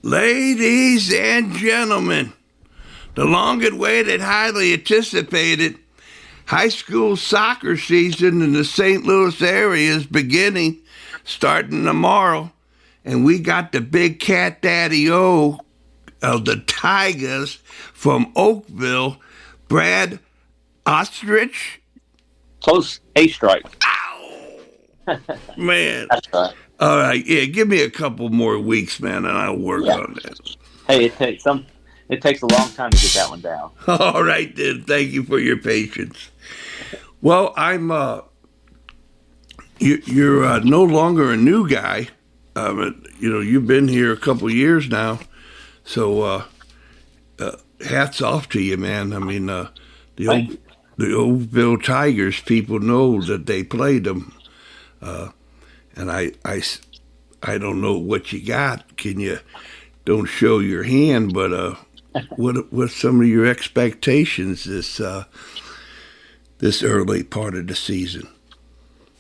Ladies and gentlemen, the long-awaited, highly anticipated high school soccer season in the St. Louis area is beginning, starting tomorrow. And we got the big cat daddy O of the Tigers from Oakville, Brad Oestreich. Close, Oestreich. Ow! Man. That's right. All right, yeah, give me a couple more weeks, man, and I'll work on that. Hey, it takes a long time to get that one down. All right, then. Thank you for your patience. Well, I'm. You're no longer a new guy. You've been here a couple years now, so hats off to you, man. I mean, the Oakville Tigers. People know that they played them. And I don't know what you got. Can you? Don't show your hand, but what's some of your expectations this early part of the season?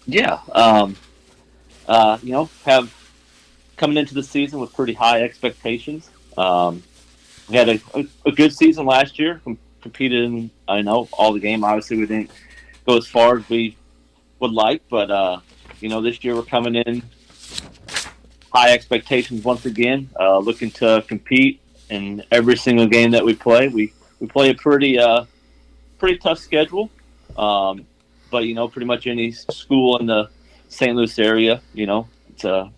Yeah, have coming into the season with pretty high expectations. We had a good season last year. Competed in all the game. Obviously, we didn't go as far as we would like, but this year we're coming in high expectations once again, looking to compete in every single game that we play. We play a pretty tough schedule, but pretty much any school in the St. Louis area, it's a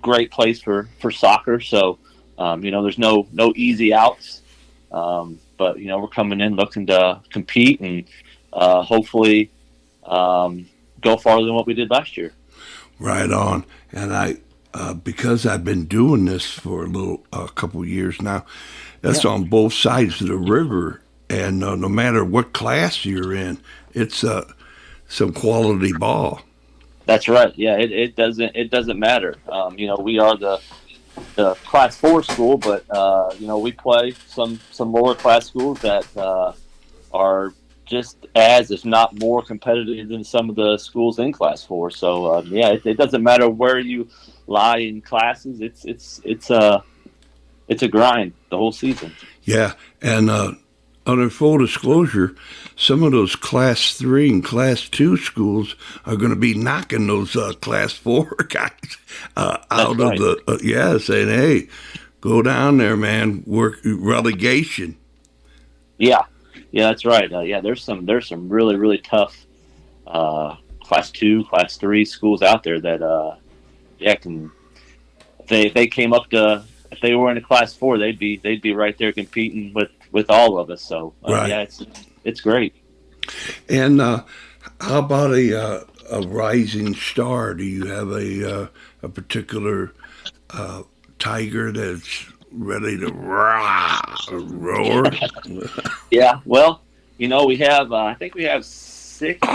great place for soccer. So there's no easy outs, but we're coming in looking to compete and hopefully go farther than what we did last year. Right on. And I, because I've been doing this for a couple of years now, that's on both sides of the river. And no matter what class you're in, it's some quality ball. That's right. Yeah, it doesn't matter. We are the class 4 school, but we play some lower class schools that are just as, if not more, competitive than some of the schools in Class 4. So it doesn't matter where you lie in classes. It's a grind the whole season. Yeah, and under full disclosure, some of those Class 3 and Class 2 schools are going to be knocking those Class 4 guys out of the saying, hey, go down there, man, work relegation. Yeah. Yeah, that's right. There's some really, really tough Class 2, Class 3 schools out there that can. If they came up to, if they were in a Class 4, they'd be right there competing with all of us. So it's great. And how about a rising star? Do you have a particular tiger that's ready to roar? Yeah, well, we have I think we have 6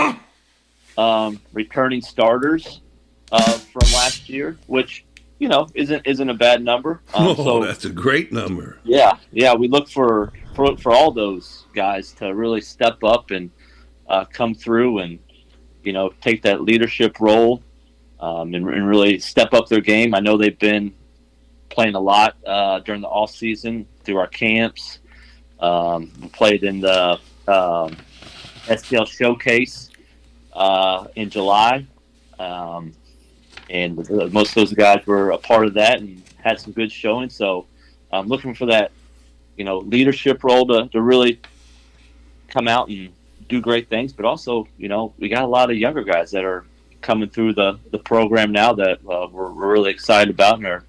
returning starters from last year, which isn't a bad number. So that's a great number. Yeah, we look for all those guys to really step up and come through and take that leadership role and really step up their game. I know they've been playing a lot during the off season through our camps. We played in the STL Showcase in July, and most of those guys were a part of that and had some good showing. So I'm looking for that, leadership role to really come out and do great things. But also, we got a lot of younger guys that are coming through the program now that we're really excited about and are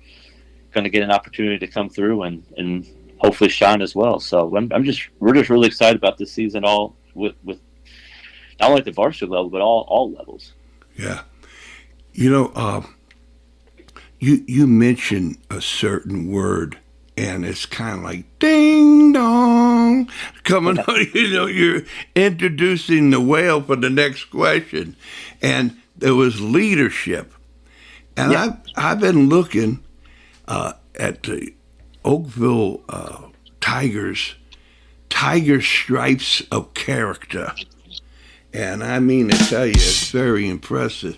going to get an opportunity to come through and hopefully shine as well. So we're just really excited about this season, all with not only at the varsity level but all levels. Yeah, you mentioned a certain word, and it's kind of like ding dong coming on. You're introducing the whale for the next question, and there was leadership, and I've been looking at the Oakville Tigers stripes of character. And I mean to tell you, it's very impressive.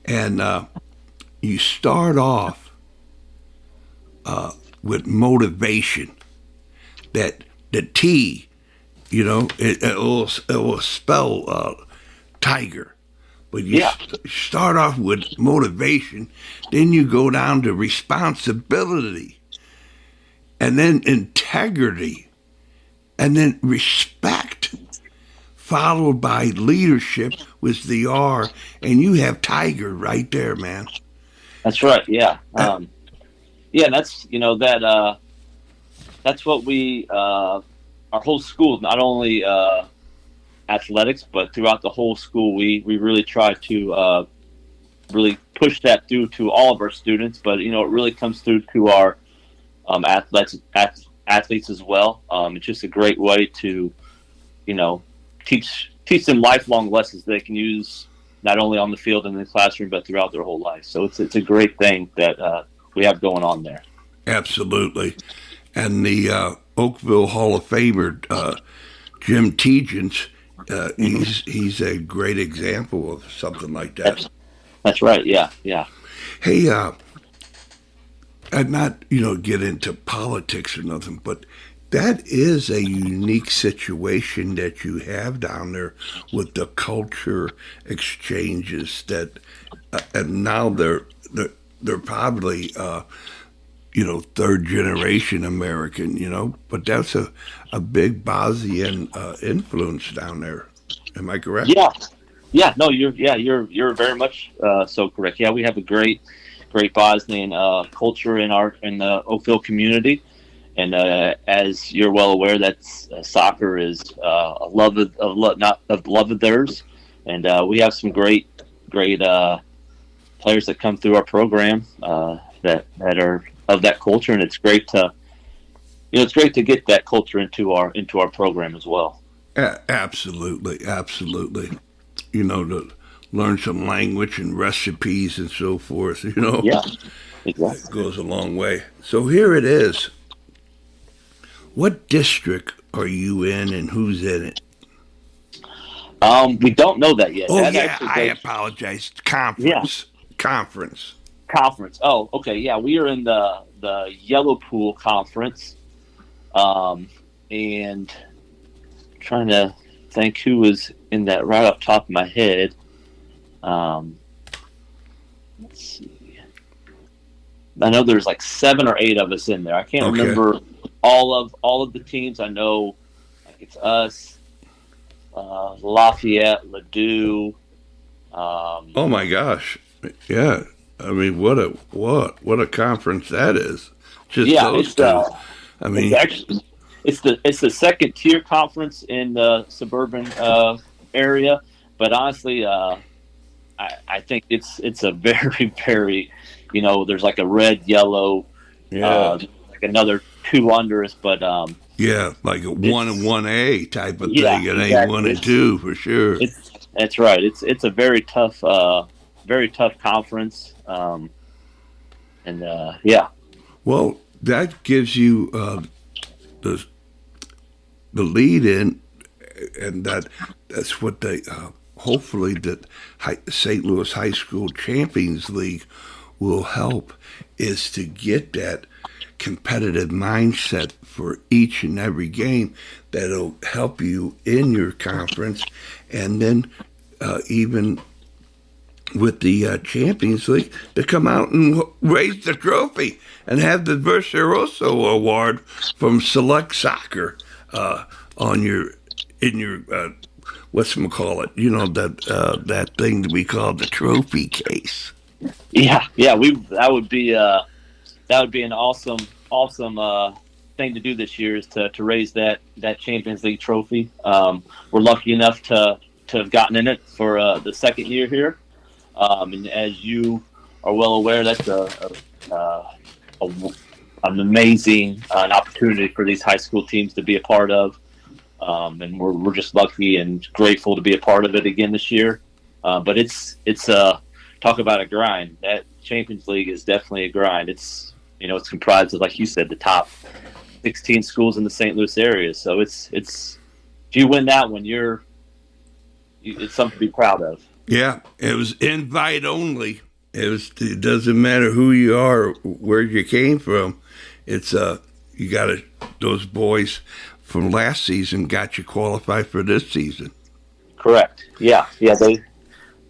And you start off with motivation. That the T, it will spell tiger. But you start off with motivation, then you go down to responsibility, and then integrity, and then respect, followed by leadership with the R, and you have tiger right there, man. That's right. Yeah. That's that's what we our whole school, not only athletics, but throughout the whole school, we really try to really push that through to all of our students. But it really comes through to our athletes as well. It's just a great way to teach them lifelong lessons they can use not only on the field and in the classroom, but throughout their whole life. So it's a great thing that we have going on there. Absolutely. And the Oakville Hall of Famer, Jim Tegens, he's a great example of something like that. That's right. Yeah. Hey, I'd not get into politics or nothing, but that is a unique situation that you have down there with the culture exchanges that, and now they're probably third generation American, but that's a big Bosnian influence down there. Am I correct? Yeah. No, you're very much so correct. Yeah, we have a great Bosnian culture in the Oakville community, and as you're well aware, that's soccer is a love of theirs, and we have some great players that come through our program that are of that culture, and it's great to get that culture into our program as well. Absolutely. To learn some language and recipes and so forth. Yeah, exactly. It goes a long way. So here it is. What district are you in, and who's in it? We don't know that yet. Oh, I apologize. Conference. Oh, okay. Yeah, we are in the Yellow Pool Conference, and trying to think who was in that right off the top of my head. Let's see. I know there's like 7 or 8 of us in there. I can't remember all of the teams. I know like it's us, Lafayette, Ladue. Oh my gosh! Yeah, I mean, what a conference that is. Just those two. I mean, it's the second tier conference in the suburban area, but honestly, I think it's a very, very, there's like a red, yellow, like another 2 under us, but like a 1 and 1A type of thing, and exactly. 1 and 2 for sure. That's right. It's a very tough conference, and yeah. Well, that gives you the lead in, and that's what they hopefully that St. Louis High School Champions League will help, is to get that competitive mindset for each and every game that'll help you in your conference, and then even with the Champions League to come out and raise the trophy and have the Verseroso Award from Select Soccer in your whatchamacallit, that thing that we call the trophy case. Yeah, that would be an awesome thing to do this year, is to raise that Champions League trophy. We're lucky enough to have gotten in it for the second year here, and as you are well aware, that's an amazing an opportunity for these high school teams to be a part of, and we're just lucky and grateful to be a part of it again this year. But it's talk about a grind. That Champions League is definitely a grind. It's comprised of, like you said, the top 16 schools in the St. Louis area. So it's if you win that one, it's something to be proud of. Yeah, it was invite only, It doesn't matter who you are, or where you came from. It's you got to, those boys from last season got you qualified for this season. Correct. Yeah.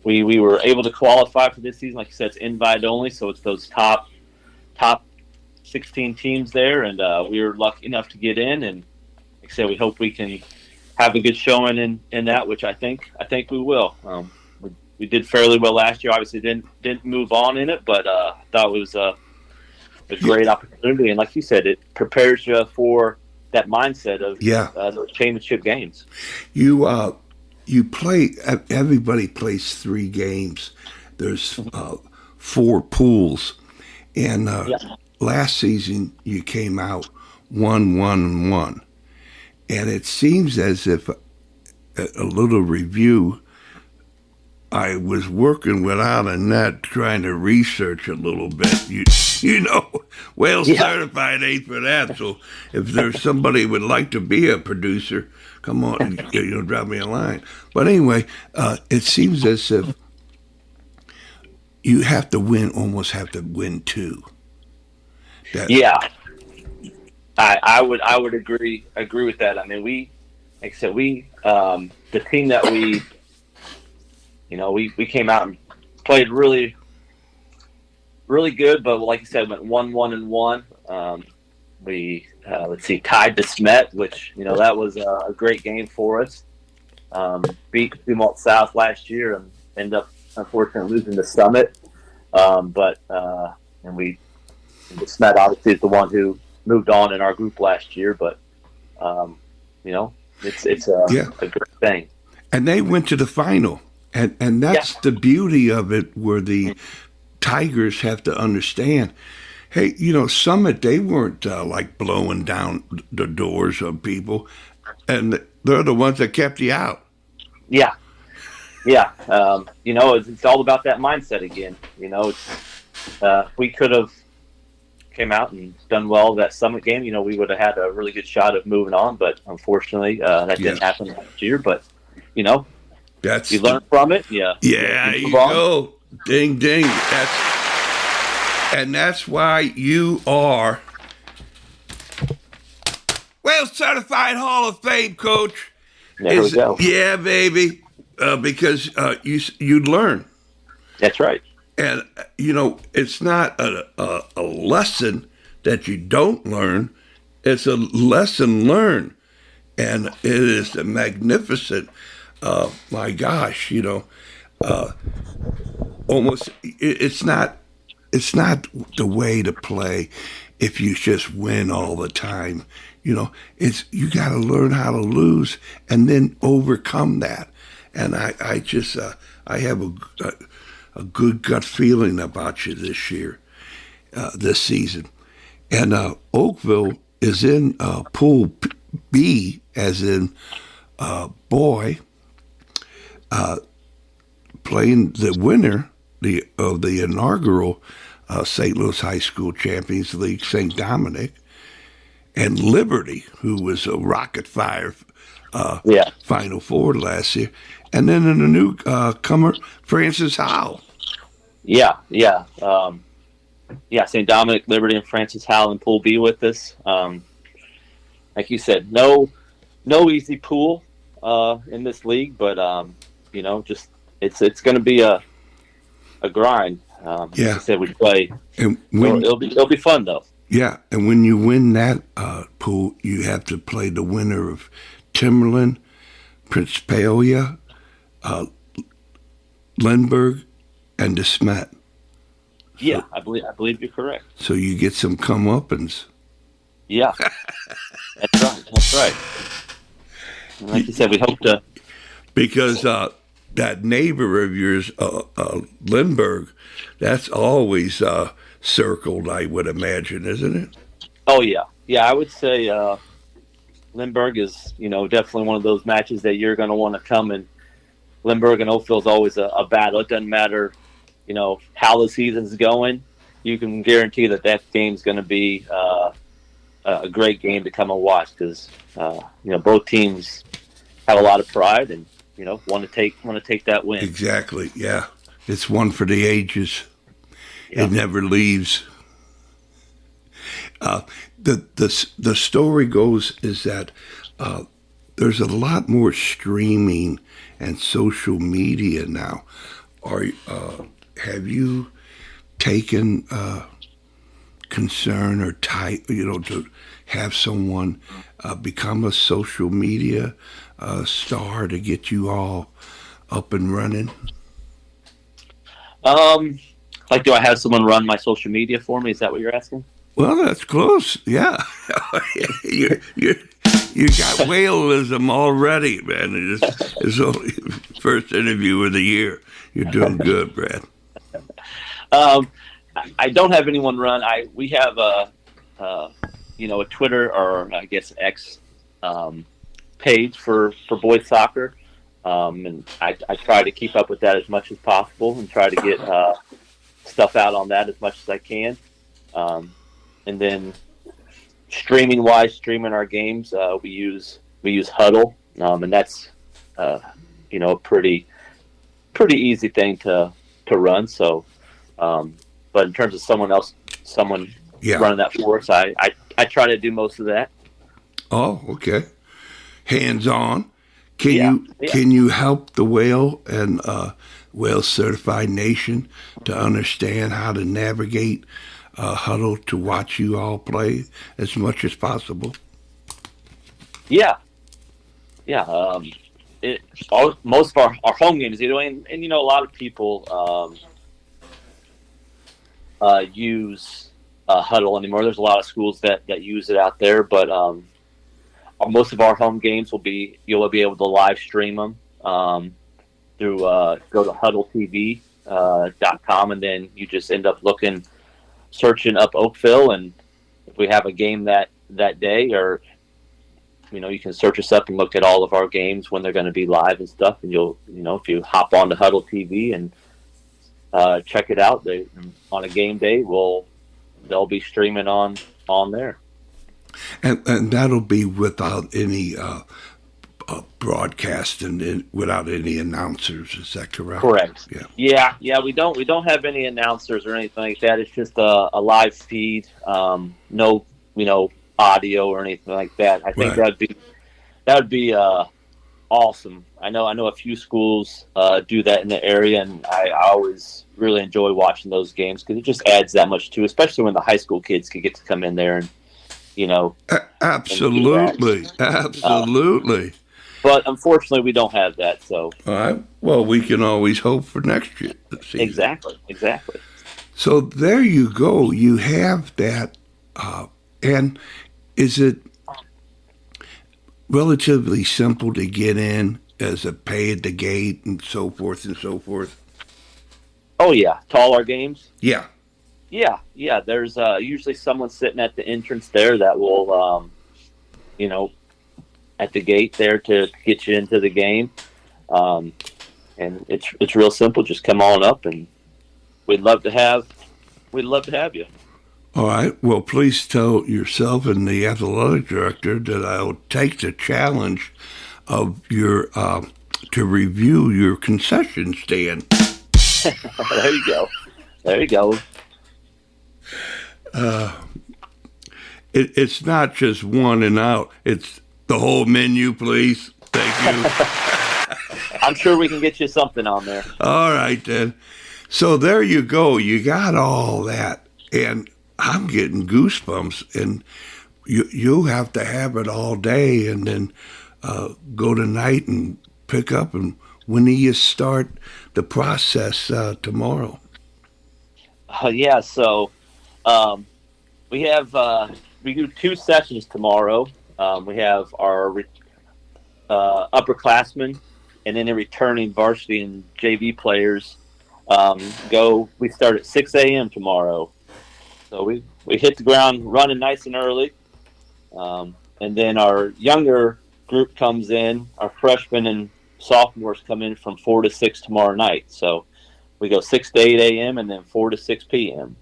We were able to qualify for this season. Like you said, it's invite only, so it's those top 16 teams there, and we were lucky enough to get in. And like I said, we hope we can have a good showing in that, which I think we will. We did fairly well last year. Obviously, didn't move on in it, but thought it was a great opportunity. And like you said, it prepares you for that mindset of those championship games. You play. Everybody plays 3 games. There's 4 pools, and last season you came out 1-1-1, and it seems as if a little review. I was working without a net, trying to research a little bit. You know, Wales certified ain't for that. So if there's somebody who would like to be a producer, come on, drop me a line. But anyway, it seems as if you almost have to win 2. I would agree with that. I mean, like I said, the team that we came out and played really, really good, but like you said, went 1-1-1. We tied to Smet, which that was a great game for us. Beat Dumont South last year and ended up unfortunately losing to Summit. But Smet obviously is the one who moved on in our group last year. But it's a great thing. And they went to the final. And that's the beauty of it, where the Tigers have to understand, hey, Summit, they weren't like blowing down the doors of people, and they're the ones that kept you out. Yeah. It's all about that mindset again. We could have came out and done well that Summit game. We would have had a really good shot of moving on, but unfortunately that didn't happen last year. But you learn from it. Yeah, you go. Ding, ding. That's why you are certified Hall of Fame, Coach. There we go. Yeah, baby. Because you learn. That's right. And it's not a lesson that you don't learn. It's a lesson learned, and it is a magnificent. My gosh, almost it's not the way to play if you just win all the time. It's you got to learn how to lose and then overcome that. And I just I have a good gut feeling about you this year, this season. And Oakville is in Pool B, as in boy. Playing the winner of the inaugural St. Louis High School Champions League, St. Dominic, and Liberty, who was a rocket fire Final Four last year, and then in the newcomer, Francis Howell. St. Dominic, Liberty, and Francis Howell in Pool B with us. Like you said, no easy pool in this league, but just it's going to be a grind. Like I said, we play, and it'll be fun though. Yeah, and when you win that pool, you have to play the winner of Timberland, Prince Paola, Lindbergh, and DeSmet. Yeah, I believe you're correct. So you get some comeuppance. Yeah, that's right. And like you said, we hope to, because that neighbor of yours, Lindbergh, that's always circled, I would imagine, isn't it? Oh yeah. I would say Lindbergh is definitely one of those matches that you're going to want to come, and Lindbergh and Oakville is always a battle. It doesn't matter how the season's going. You can guarantee that game's going to be a great game to come and watch, because both teams have a lot of pride and want to take that win. Exactly. Yeah, it's one for the ages. It never leaves. The story goes is that there's a lot more streaming and social media now. Have you taken concern or to have someone become a social media star to get you all up and running? Like, do I have someone run my social media for me? Is that what you're asking? Well, that's close. Yeah, you got whaleism already, man. It's only first interview of the year. You're doing good, Brad. I don't have anyone run. We have a Twitter, or I guess X page for boys soccer, and I try to keep up with that as much as possible and try to get stuff out on that as much as I can. And then streaming our games, we use Huddle, and that's a pretty easy thing to run. So, but in terms of someone running that for us, I try to do most of that. Oh, okay. Hands on. Can you help the Whale and Whale Certified Nation to understand how to navigate Huddle to watch you all play as much as possible? Yeah. Most of our home games, and a lot of people use Huddle anymore. There's a lot of schools that use it out there, but most of our home games you'll be able to live stream them through go to huddletv.com, and then you just end up searching up Oakville, and if we have a game that day, or you can search us up and look at all of our games when they're going to be live and stuff, and if you hop on to Huddle TV and check it out, on a game day they'll be streaming on there, and that'll be without any broadcast and without any announcers. Is that correct? Correct. Yeah. We don't have any announcers or anything like that. It's just a live feed. No, audio or anything like that. I think that would be awesome. I know a few schools do that in the area, and I always really enjoy watching those games because it just adds that much to, especially when the high school kids can get to come in there and absolutely. But unfortunately, we don't have that. So, all right. Well, we can always hope for next year. Exactly. So there you go. You have that, and is it relatively simple to get in as a pay at the gate and so forth and so forth? Oh yeah, to all our games. Yeah. There's usually someone sitting at the entrance there that will, at the gate there to get you into the game, and it's real simple. Just come on up, and we'd love to have you. All right. Well, please tell yourself and the athletic director that I'll take the challenge of your to review your concession stand. There you go. It's not just one and out. It's the whole menu, please. Thank you. I'm sure we can get you something on there. All right, then. So there you go. You got all that. And I'm getting goosebumps. And you have to have it all day and then go tonight and pick up. And when do you start the process tomorrow? So we do 2 sessions tomorrow. We have our upperclassmen and then the returning varsity and JV players we start at 6 a.m. tomorrow. So we hit the ground running nice and early. And then our younger group comes in, our freshmen and sophomores come in from 4 to 6 tomorrow night. So we go 6 to 8 a.m. and then 4 to 6 p.m.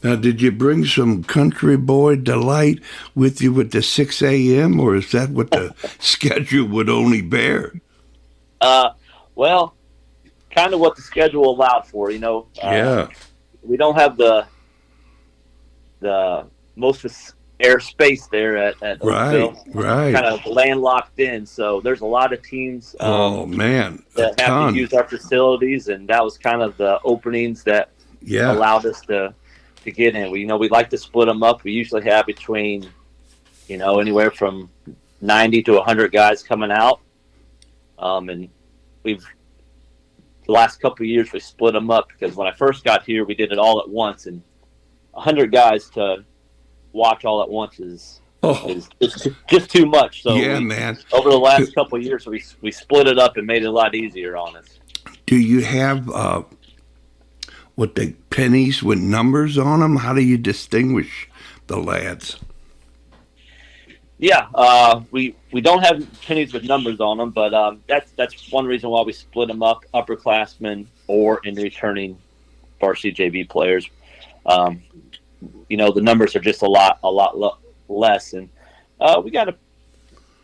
Now, did you bring some country boy delight with you with the 6 a.m., or is that what the schedule would only bear? Well, kind of what the schedule allowed for, Yeah. we don't have the most airspace there at Oakville. Right. Kind of landlocked in, so there's a lot of teams Oh man, that have to use our facilities, and that was kind of the openings that allowed us to get in. We like to split them up. We usually have between anywhere from 90 to 100 guys coming out, and the last couple of years we split them up because when I first got here we did it all at once, and 100 guys to watch all at once is just too much. So man. Over the last couple of years, we split it up and made it a lot easier on us. Do you have pennies with numbers on them? How do you distinguish the lads? Yeah, we don't have pennies with numbers on them, but that's one reason why we split them up: upperclassmen or in returning varsity JV players. The numbers are just a lot less, and we got a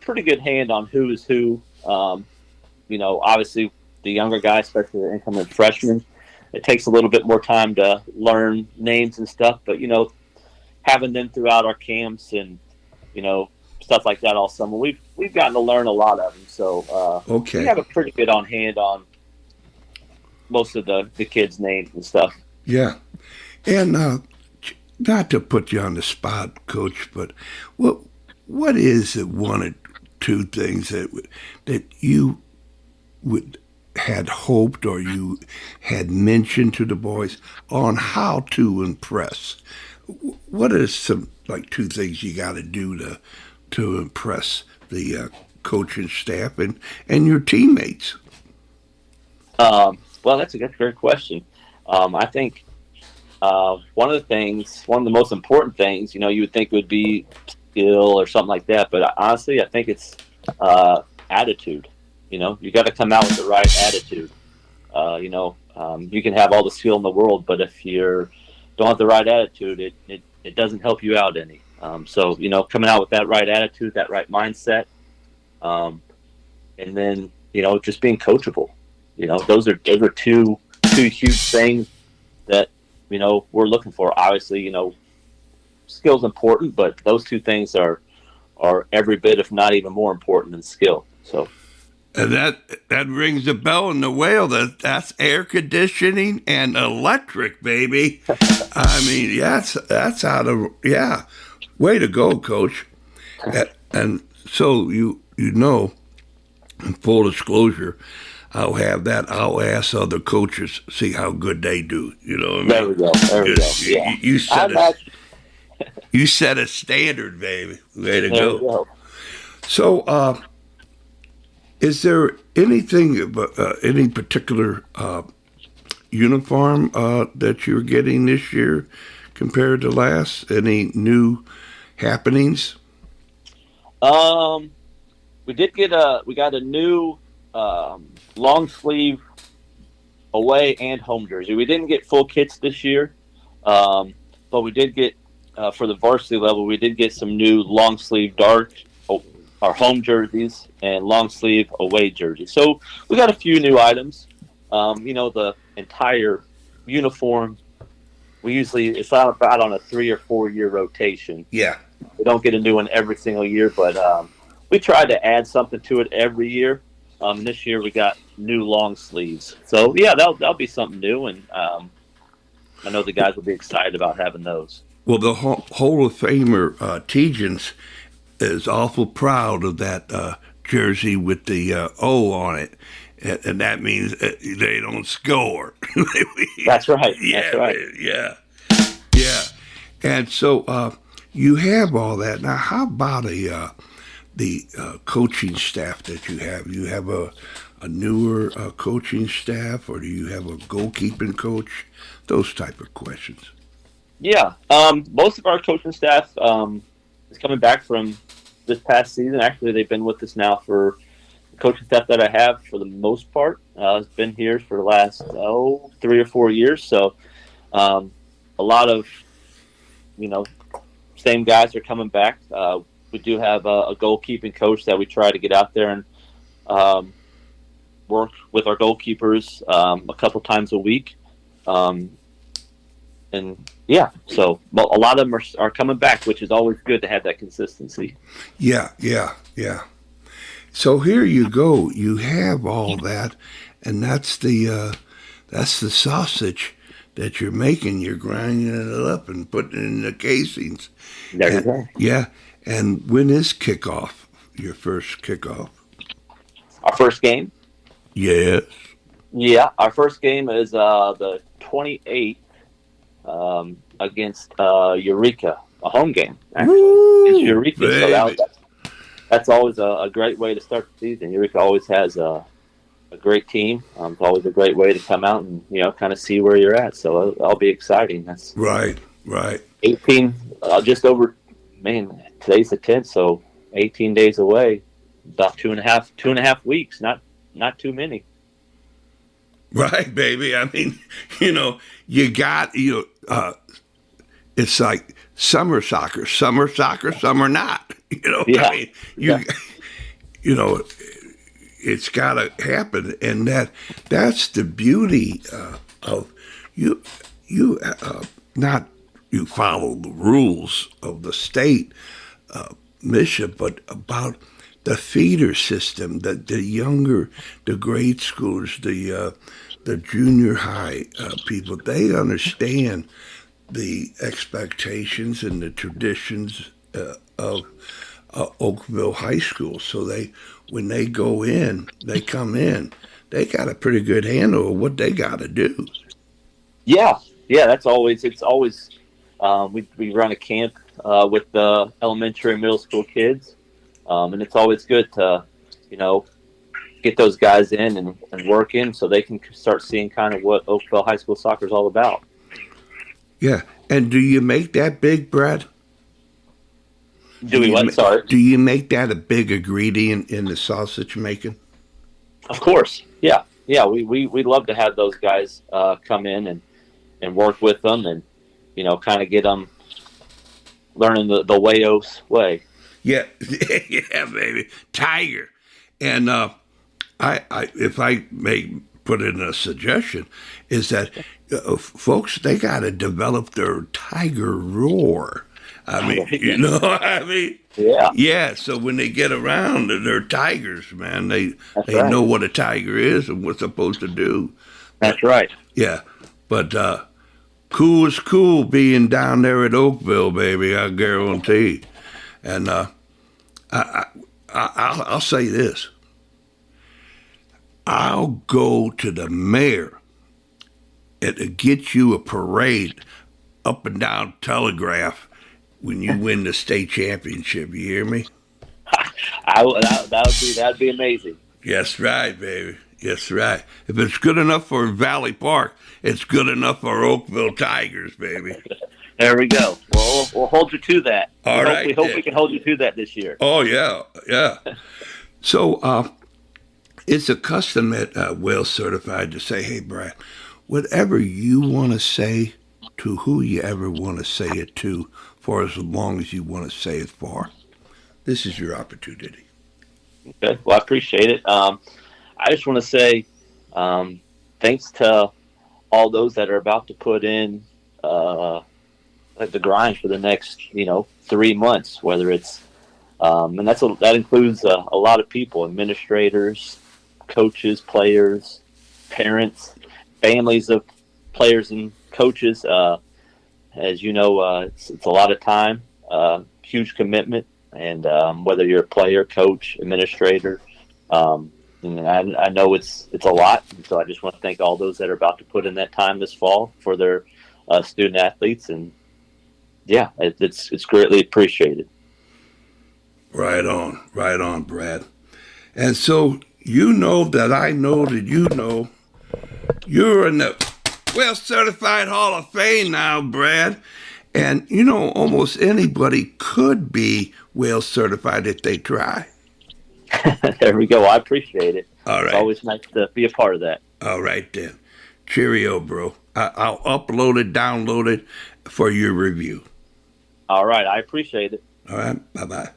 pretty good hand on who is who. Obviously the younger guys, especially the incoming freshmen, it takes a little bit more time to learn names and stuff, but having them throughout our camps and stuff like that all summer, we've gotten to learn a lot of them. So we have a pretty good on hand on most of the kids' names and stuff. Yeah, and not to put you on the spot, Coach, but what is one or two things that you had hoped or you had mentioned to the boys on how to impress? What are some two things you got to do to impress the coaching staff and your teammates? Well, that's a great question. I think one of the most important things, you would think would be skill or something like that, but honestly, I think it's attitude. You got to come out with the right attitude. You can have all the skill in the world, but if you don't have the right attitude, it doesn't help you out any. So coming out with that right attitude, that right mindset, and then just being coachable. Those are two huge things that we're looking for. Obviously, skill's important, but those two things are every bit, if not even more important than skill. So. And that rings a bell in the whale. That's air conditioning and electric, baby. I mean, that's out of way to go, Coach. And so in full disclosure, I'll ask other coaches, see how good they do. You know what I mean? There we go. Yeah. You set a standard, baby. Way to go. So, is there anything, any particular uniform that you're getting this year compared to last? Any new happenings? We got a new long sleeve away and home jersey. We didn't get full kits this year, but we did get for the varsity level. We did get some new long sleeve dark. Our home jerseys and long sleeve away jerseys. So we got a few new items. The entire uniform, it's about on a 3 or 4 year rotation. Yeah. We don't get a new one every single year, but we try to add something to it every year. This year we got new long sleeves. So yeah, that'll be something new, and I know the guys will be excited about having those. Well, the Hall of Famer Tigens is awful proud of that jersey with the O on it, and that means they don't score. That's right. Yeah, that's right. Yeah. And so you have all that. Now, how about the coaching staff that you have? You have a newer coaching staff, or do you have a goalkeeping coach? Those type of questions. Yeah. Most of our coaching staff is coming back from this past season. Actually, they've been with us now for the coaching staff that I have for the most part. Has been here for the last 3 or 4 years. So a lot of same guys are coming back. We do have a goalkeeping coach that we try to get out there and work with our goalkeepers a couple times a week. and yeah, so well, a lot of them are coming back, which is always good to have that consistency. Yeah, yeah, yeah. So here you go. You have all that, and that's the sausage that you're making. You're grinding it up and putting it in the casings. There you And, go. yeah. And when is kickoff? Your first kickoff? Our first game. Yes. Yeah, our first game is the 28th against Eureka, a home game actually. It's Woo, Eureka, so baby. that's always a great way to start the season. Eureka always has a great team. It's always a great way to come out and kind of see where you're at. So that'll be exciting. That's Right, right. 18, just over. Man, today's the 10th, so 18 days away. About two and a half weeks. Not too many. Right, baby. I mean, you got it's like summer soccer, summer not. Yeah. I mean, you know, it's got to happen, and that's the beauty of you. Not you follow the rules of the state mission, but about the feeder system, the grade schoolers, the junior high people, they understand the expectations and the traditions of Oakville High School. So when they come in, they got a pretty good handle of what they got to do. Yeah. It's always we run a camp with the elementary and middle school kids, and it's always good to get those guys in and work in so they can start seeing kind of what Oakville High School soccer is all about. Yeah, and do you make that big, Brad? Do we what? Sorry. Do you make that a big ingredient in the sausage making? Of course. Yeah. We love to have those guys come in and work with them and kind of get them learning the Wayos way. Yeah, yeah, baby, Tiger. And I if I may put in a suggestion, is that folks, they got to develop their Tiger roar. I mean, Yeah. Yeah, so when they get around, they're tigers, man. They right. know what a tiger is and what's supposed to do. That's right. Yeah, but cool is cool being down there at Oakville, baby. I guarantee. And I'll say this: I'll go to the mayor and get you a parade up and down Telegraph when you win the state championship. You hear me? That'd be amazing. Yes, right, baby. Yes, right. If it's good enough for Valley Park, it's good enough for Oakville Tigers, baby. There we go. Well, we'll hold you to that. We hope we can hold you to that this year. Oh, yeah, yeah. So it's a custom at Wales Certified to say, hey, Brad, whatever you want to say to who you ever want to say it to for as long as you want to say it for, this is your opportunity. Okay. Well, I appreciate it. I just want to say thanks to all those that are about to put in the grind for the next 3 months, whether it's and that includes a lot of people, administrators, coaches, players, parents, families of players and coaches. As you know, it's a lot of time, huge commitment, and whether you're a player, coach, administrator, and I know it's a lot. So I just want to thank all those that are about to put in that time this fall for their student athletes, and yeah, it's greatly appreciated. Right on, Brad. And so that I know that you're in the Well Certified Hall of Fame now, Brad. And almost anybody could be well certified if they try. There we go. I appreciate it. All right. It's always nice to be a part of that. All right, then. Cheerio, bro. I'll upload it, download it for your review. All right. I appreciate it. All right. Bye-bye.